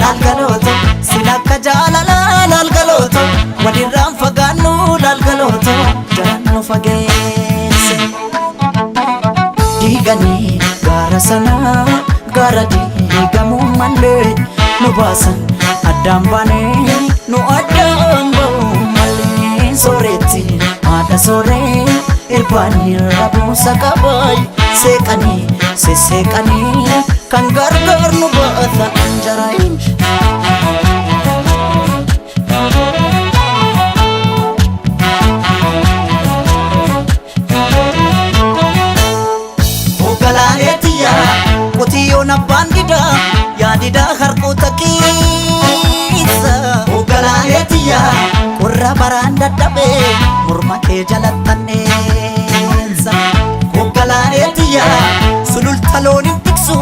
lalgaloto silakka jaalala lalgaloto walirraan fagaannu lalgaloto jaannu fageesse diiganii gaara sanaa gaara diigamuu malee nu baasan addaan baanee nu addaan ba'uu malee sooretti haadha sooree irbaanii rabuusa qabaay seeqanii sesseeqanii kan gargaar nu baata anjaraayin hoggalaaleetiya qotiyyoon abbaan didaa yaadidaa harkoota keessa hoggalaaleetiya qorra baraan dadhabee morma kee jalattanneessa hoggalaaleetiya sululta looniin tiksu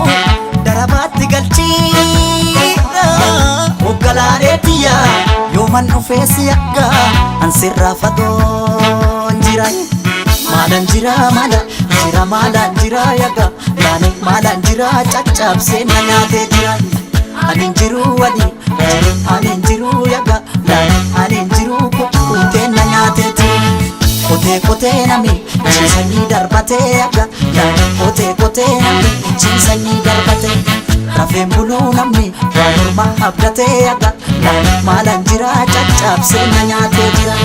darabaatti galchiidha hoggalaaleetiya yooman dhufee si akka ansirraa fagoon jira maalan jira maalan jira yaga laane maalan jira caccabsee na nyaatee jira anin jiru anin jiru yaga laane anin jiru kukkutee na nyaatee jira kotee nami ciisanii darbatee yaga laane kotee nami ciisanii darbatee rafeen buluu namni waa morma abdatee yaga laane maalan jira caccabsee na nyaatee jira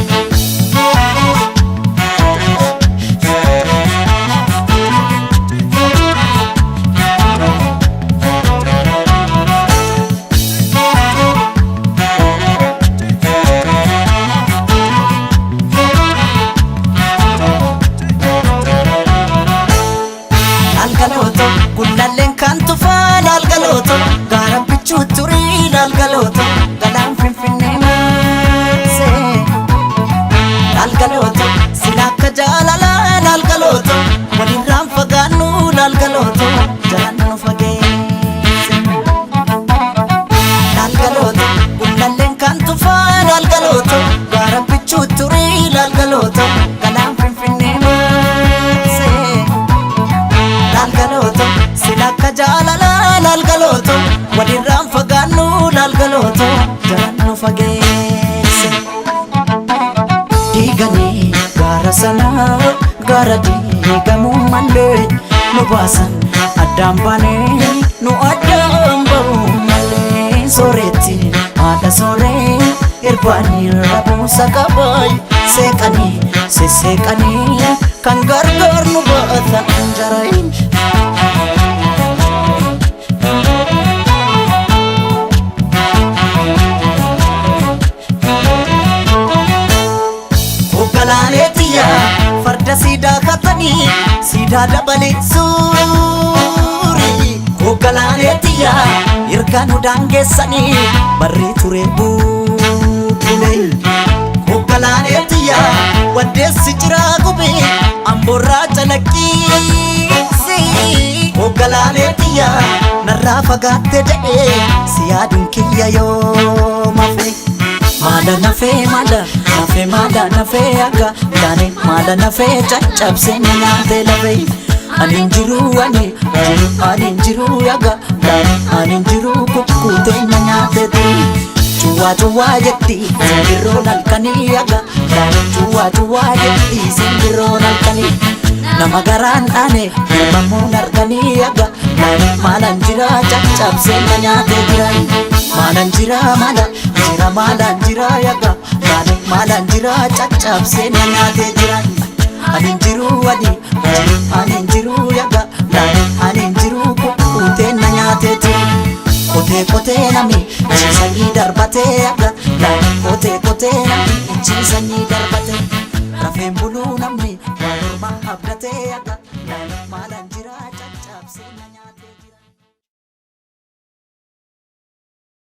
lalgaloto gullalleen kan tufaa lalgaloto gaara bichuu turii lalgaloto galaan finfinnee maasee lalgaloto silakka jaalala lalgaloto walirraan fagaannu lalgaloto jaannu fageesse lalgaloto gullalleen kan tufaa lalgaloto gaara bichuu turii lalgaloto galaan finfinnee maasee lalgaloto silakka jaalala lalgaloto walirraan fagaannu lalgaloto jaannu fageesse diiganii gaara sanaa gaara diigamuu malee nu baasan addaan baanee nu addaan ba'uu malee sooretti haadha sooree irbaanii rabuusa qabaay seeqanii sesseeqanii kan gargaar nu baata anjaraayin hoggalaaleetiya farda siidaa katanii siidaa dabalee suurii hoggalaaleetiya erga nu daangeessanii barrii ture buutulee hoggalaaleetiya waddeessi jiraa gubee amboorraa calaqqiisi hoggalaaleetiya narraa fagaatte jedhee si yaaduun kiyya yoo mafe maala nafee aga laane maala nafee caccabsee na nyaatee lafee anin jiru anin jiru yaga laane anin jiru kukkutee na nyaatee cuwaa jetti simbirroon halkanii yaga laane cuwaa jetti simbirroon halkanii nama garaan dhaane hirmamuun arganii yaga laane maalan jira caccabsee na nyaatee jiran maalan jira yaga laane maalan jira caccabsee na nyaatee jiran anin jiru yaga laane anin jiru kukkutee na nyaatee jiran kotee nami ciisanii darbatee yaga laane kotee nami ciisanii darbatee rafeen buluu namni